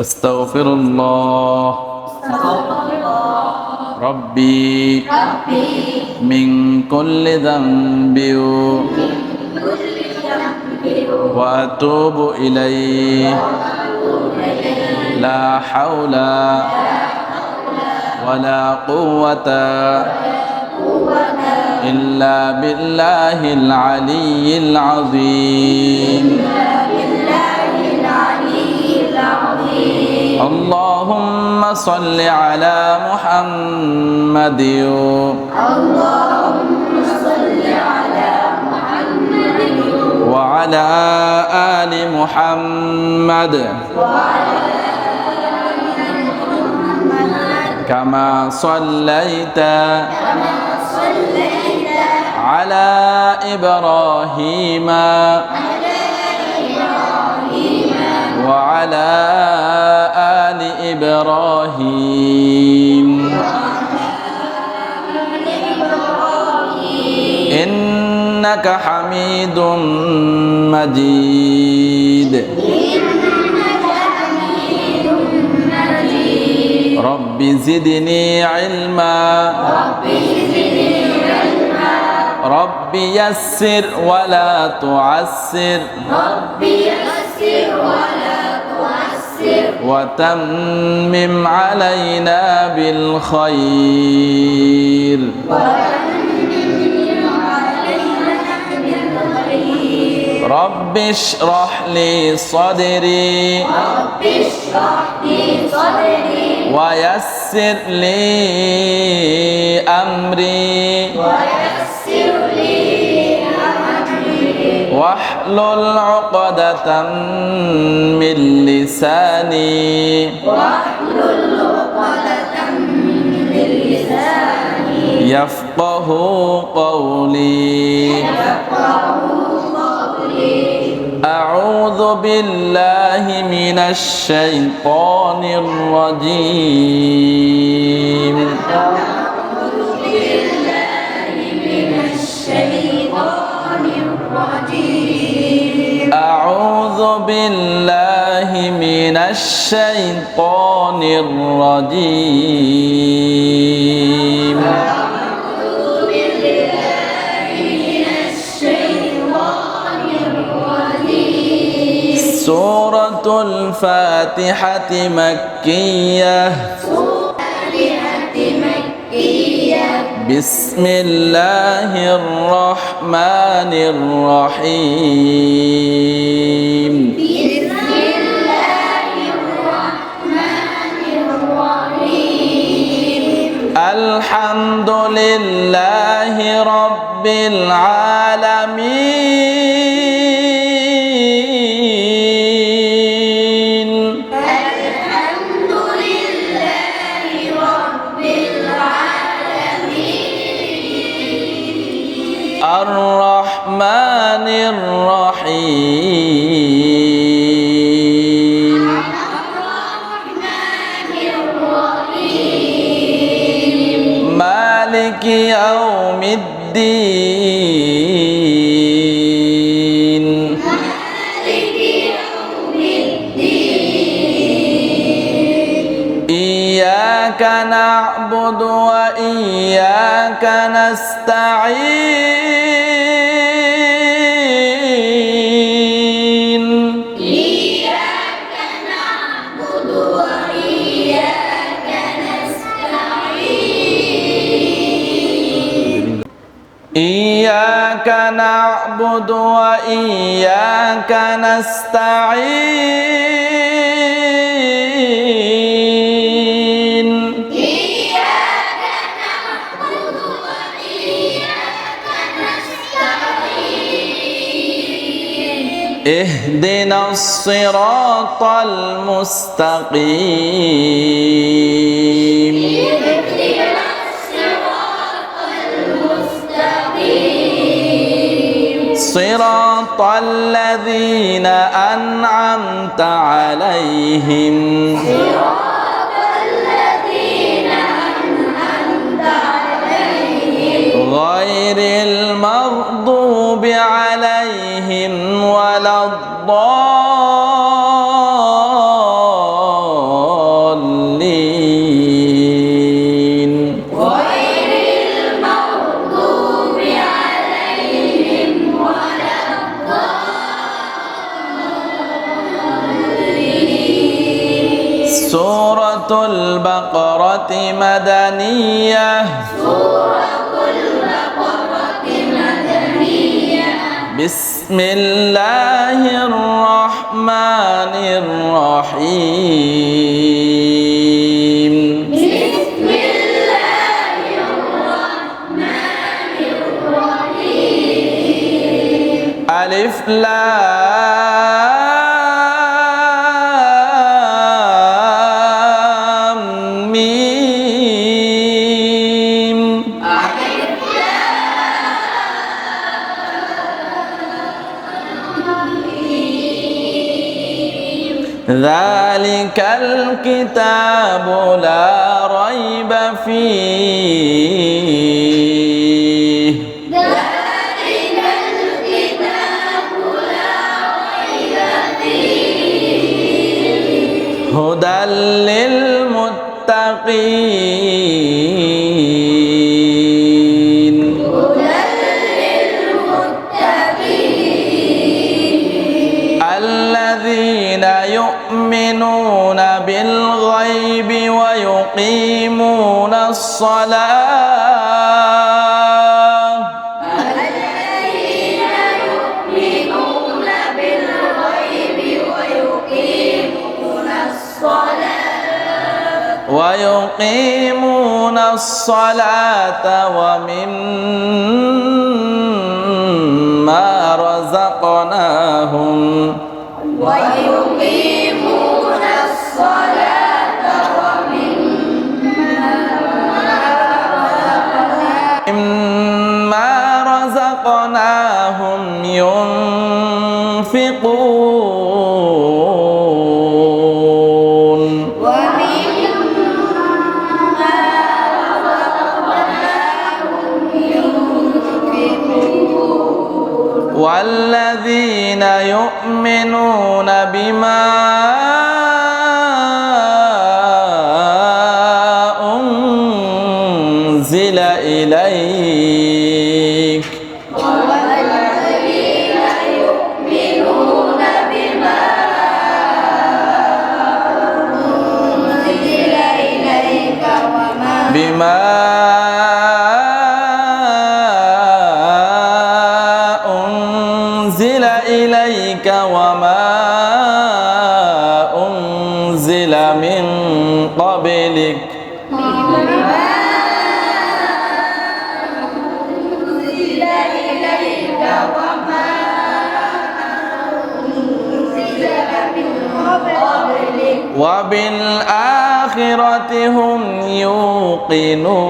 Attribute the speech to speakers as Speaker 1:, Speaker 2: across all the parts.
Speaker 1: أستغفر الله ربي من كل ذنب وأتوب إليه لا حول ولا قوة إلا بالله العلي العظيم اللهم صل على محمد وعلى آل محمد كما صليت على إبراهيم وعلى آل إبراهيم إنك حميد مجيد رب زدني علما رب يسر ولا تعسر وتمم علينا بالخير رب اشرح لي صدري ويسر لي أمري واحلل عقدة من لساني يفقه قولي أعوذ بالله من الشيطان الرجيم أعوذ بالله من الشيطان الرجيم سورة الفاتحة مكية بسم الله الرحمن الرحيم الحمد لله رب العالمين الرحمن الرحيم مالك يوم الدين إياك نعبد وإياك نستعين إياك نعبد وإياك نستعين اهدنا الصراط المستقيم صراط الذين أنعمت عليهم غير المغضوب عليهم ولا الضالين سورة البقرة مدنية. بسم الله الرحمن الرحيم.
Speaker 2: بسم الله الرحمن الرحيم.
Speaker 1: ألف لام ميم. ذلك الكتاب لا ريب فيه.
Speaker 2: ذلك الكتاب لا ريب فيه.
Speaker 1: هدى للمتقين.
Speaker 2: هدى للمتقين.
Speaker 1: الذين يؤمنون بالغيب ويقيمون الصلاة.
Speaker 2: الذين يؤمنون بالغيب
Speaker 1: ويقيمون الصلاة ومما رزقناهم
Speaker 2: ويقيمون الصلاة
Speaker 1: مما رزقناهم ينفقون. والذين يؤمنون بما أنزل إليك.
Speaker 2: والذين يؤمنون بما أنزل إليك
Speaker 1: وما أنزل من قبلك. وبالآخرة هم يوقنون.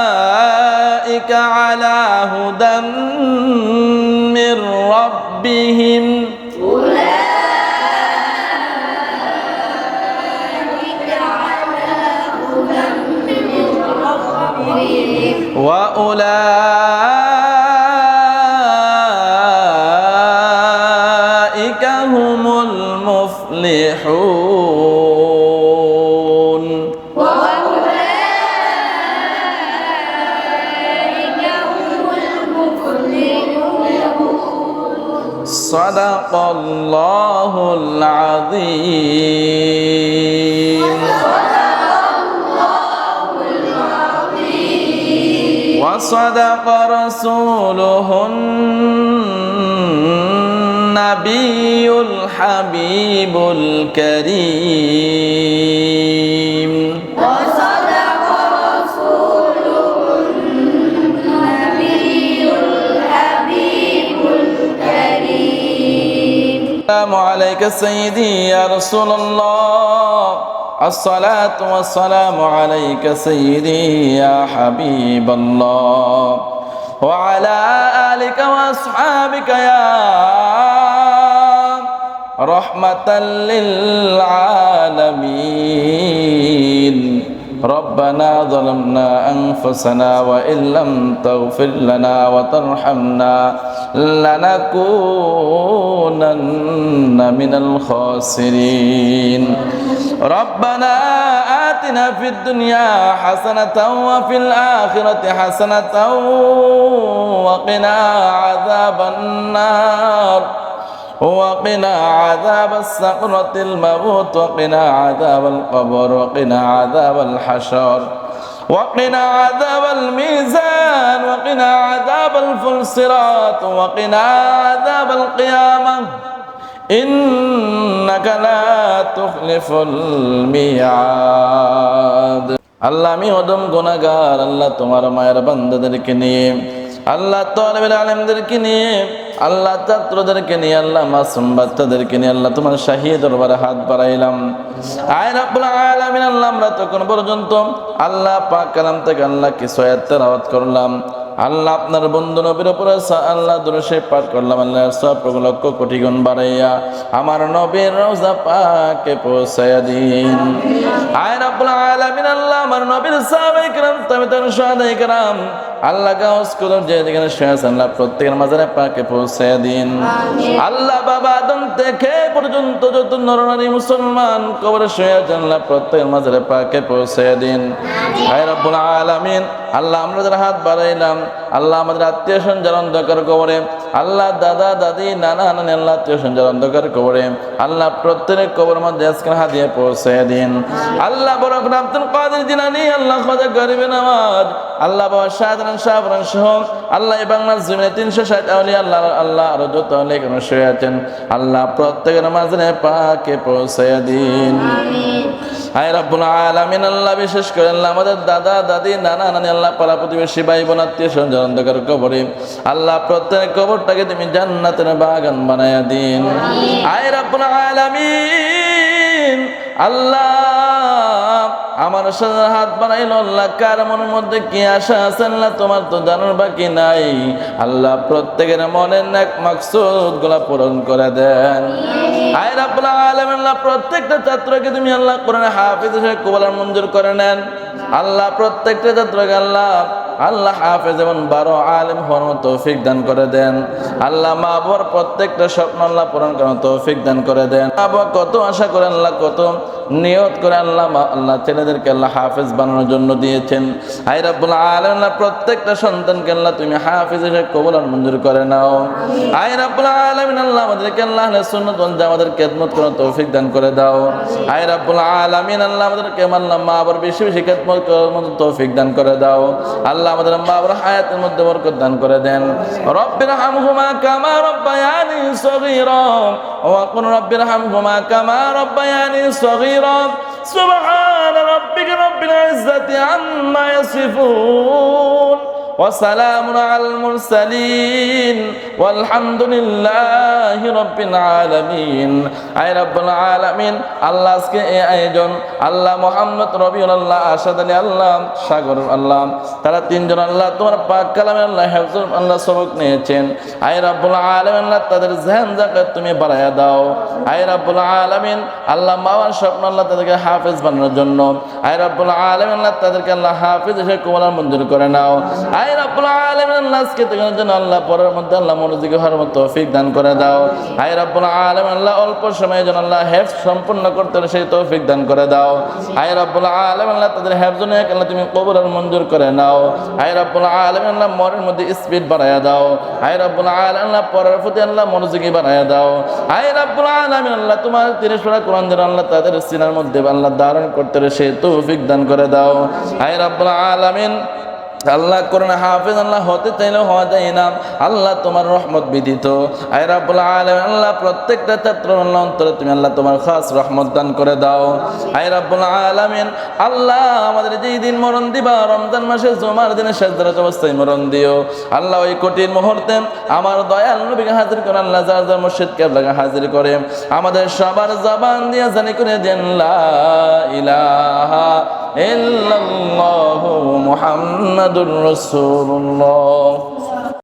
Speaker 1: أولئك على هدى من ربهم. وأولئك هم المفلحون. صدق الله العظيم. وصدق رسوله النبي الحبيب الكريم.
Speaker 2: وصدق رسوله النبي الحبيب الكريم.
Speaker 1: السلام عليك سيدي يا رسول الله. الصلاة والسلام عليك سيدي يا حبيب الله. وعلى آلك وأصحابك يا رحمة للعالمين. ربنا ظلمنا أنفسنا وإن لم تغفر لنا وترحمنا لنكونن من الخاسرين ربنا آتنا في الدنيا حسنة وفي الآخرة حسنة وقنا عذاب النار وقنا عذاب السقرة الموت وقنا عذاب القبر وقنا عذاب الحشر وقنا عذاب الميزان وقنا عذاب الفلسرات وقنا عذاب القيامة إنك لا تخلف الميعاد আল্লাহ আমি অদম গুনাহগার আল্লাহ তোমার মায়ের বান্দাদেরকে নিয়ে আল্লাহ তালিবুল আলেমদেরকে নিয়ে আল্লাহ ছাত্রদেরকে নিয়ে আল্লাহ মাসুম বাচ্চাদেরকে নিয়ে আল্লাহ তোমার শাহী দরবারে হাত বাড়াইলাম আয় রাব্বুল আলামিন আল্লাহ আমরা তখন পর্যন্ত আল্লাহ পাক কালাম থেকে আল্লাহ কিছু আয়াত তেলাওয়াত করলাম আল্লাহ আপনার বন্ধু নবীর উপরে আল্লাহ দুরূদ পাঠ করলাম আল্লাহ সব লক্ষ কোটি গুণ বাড়াইয়া আমার নবীর রওজা পাকে পৌঁছায়া দিন আয় রাব্বুল আলামিন আল্লাহ আমার নবীর সাহাবায়ে কিরাম তাবিঈন শুহাদায়ে কিরাম আল্লাহ গাউস কুতুব যেখানে শুয়ে আছেন আল্লাহ প্রত্যেকের মাঝারে পাকে পৌঁছায়া দিন আল্লাহ বাবা আদম থেকে পর্যন্ত যত নরনারী মুসলমান কবরে শুয়ে আছেন আল্লাহ প্রত্যেকের মাঝারে পাকে পৌঁছায়া দিন আয় রাব্বুল আলামিন আল্লাহ আমরা যারা হাত বাড়াইলাম আল্লাহ আমাদের আত্মীয় স্বজন যারা অন্ধকার কবরে আল্লাহ দাদা দাদি নানা নানি আল্লাহ আত্মীয় স্বজন যারা অন্ধকার কবরে আল্লাহ প্রত্যেকের কবর মধ্যে আজকে হাত দিয়ে পৌঁছায়া দিন আল্লাহ বড় আব্দুল কাদের জিলানী আল্লাহ খাজা গরিবে নওয়াজ আল্লাহ বাবা শাহজালাল শাহপুরান সহ আল্লাহ এই বাংলার জমিনে 360 আউলিয়া আল্লাহ আল্লাহ আর যত আউলিয়া কেন শুয়ে আছেন আল্লাহ প্রত্যেকের মাঝে পাকে পৌঁছায়া দিন আমিন হায় রাব্বুল আলামিন আল্লাহ বিশেষ করে আল্লাহ আমাদের দাদা দাদি নানা নানি আল্লাহ পাড়া প্রতিবেশী ভাই বোন আত্মীয় স্বজন অন্ধকার কবরে আল্লাহ প্রত্যেক কবরটাকে তুমি জান্নাতের বাগান বানায়া দিন হায় রাব্বুল আলামিন আল্লাহ আমার সাথে হাত বাড়াইল আল্লাহ কার মনের মধ্যে কি আশা আছে আল্লাহ তোমার তো জানার বাকি নাই আল্লাহ প্রত্যেকের মনের নেক মাকসুদ গুলা পূরণ করে দেন আয় রাব্বুল আলামিন আল্লাহ প্রত্যেকটা ছাত্রকে তুমি আল্লাহ কোরআনে হাফেজ হিসেবে কবুল আর মঞ্জুর করে নেন আল্লাহ প্রত্যেকটা ছাত্রকে আল্লাহ হাফেজ এবং 12 আলেম হওয়ার তৌফিক দান করে দেন আল্লাহ মা বাবার প্রত্যেকটা স্বপ্ন আল্লাহ পূরণ করার তৌফিক দান করে দেন বাবা কত আশা করে আল্লাহ কত নিয়ত করে আল্লাহ ছেলেদেরকে আল্লাহ হাফেজ বানানোর জন্য দিয়েছেন আয় রাব্বুল আলামিন আল্লাহ প্রত্যেকটা সন্তানকে আল্লাহ তুমি হাফেজ হিসেবে কবুল আর মঞ্জুর করে নাও আয় রাব্বুল আলামিন আল্লাহ আমাদেরকে আল্লাহ আহলে সুন্নাত ওয়াল জামাতের খেদমত করার তৌফিক দান করে দাও আয় রাব্বুল আলামিন আল্লাহ আমাদেরকে আল্লাহ মা বাবার বেশি বেশি খেদমত করার মতো তৌফিক দান করে দাও আল্লাহ আমাদের মা বাবার হায়াতের মধ্যে বরকত দান করে দেন রব্বিরহামহুমা কামা রব্বায়ানি সগীরা ওয়া কুন রব্বিরহামহুমা কামা রব্বায়ানি সগীরা সুবহান রাব্বিকা রাব্বিল ইজ্জাতি আম্মা ইয়াসিফুন وسلام على المرسلين والحمد لله رب العالمين আয় রব্বুল আলামিন আল্লাহ আজকে এই আয়োজন আল্লাহ মুহাম্মদ রবিউল আল্লাহ আশাদ আলী আল্লাহ সাগর আল্লাহ তারা তিনজন আল্লাহ তোমার পাক কালামে আল্লাহ হিফজুল আল্লাহ সবক নিয়েছেন আয় রব্বুল আলামিন আল্লাহ তাদের জেহেন জাকাত তুমি বাড়ায়া দাও আয় রব্বুল আলামিন আল্লাহ মাওয়ার স্বপ্ন আল্লাহ তাদেরকে হাফেজ বানানোর জন্য আয় রব্বুল আলামিন আল্লাহ তাদেরকে আল্লাহ হাফেজ হিসেবে কবুল মঞ্জুর করে নাও আয় রব্বুল আলামিন আল্লাহ আজকে থেকে যেন আল্লাহ পরের মধ্যে আল্লাহ মনোযোগী হওয়ার মতো তৌফিক দান করে দাও আয় রব্বুল আলামিন আল্লাহ অল্প সময়ে যেন আল্লাহ হিফজ সম্পূর্ণ করতে সেই তৌফিক দান করে দাও আয় রব্বুল আলামিন আল্লাহ তাদের হিফজ নিয়ে আল্লাহ তুমি কবুল আর মঞ্জুর করে নাও আয় রব্বুল আলামিন আল্লাহ মনের মধ্যে স্পিড বাড়ায়া দাও আয় রব্বুল আলামিন আল্লাহ পরের প্রতি আল্লাহ মনোযোগী বাড়ায়া দাও আয় রব্বুল আলামিন আল্লাহ তোমার 30 পারা কোরআন যেন আল্লাহ তাদের সিনার মধ্যে আল্লাহ ধারণ করতে সেই তৌফিক দান করে দাও আয় রব্বুল আলামিন আল্লাহ কোরআন হাফেজ আল্লাহ হতে চাইলেও হওয়া যায় না আল্লাহ তোমার রহমত বিদিত আয় রাব্বুল আলামিন আল্লাহ প্রত্যেকটা ছাত্র আল্লাহ অন্তরে তুমি আল্লাহ তোমার খাস রহমত দান করে দাও আয় রাব্বুল আলামিন আল্লাহ আমাদের যেই দিন মরণ দিবা রমজান মাসে জুমার দিনে সাজদারত অবস্থায় মরণ দিও আল্লাহ ওই কঠিন মুহূর্তে আমার দয়াল নবীকে হাজির করে আল্লাহ যার যার মুর্শিদ কিবলাকে হাজির করে আমাদের সবার জবান দিয়ে জানি করে দেন লা ইলাহা ইল্লাল্লাহু মুহাম্মাদুর রাসূলুল্লাহ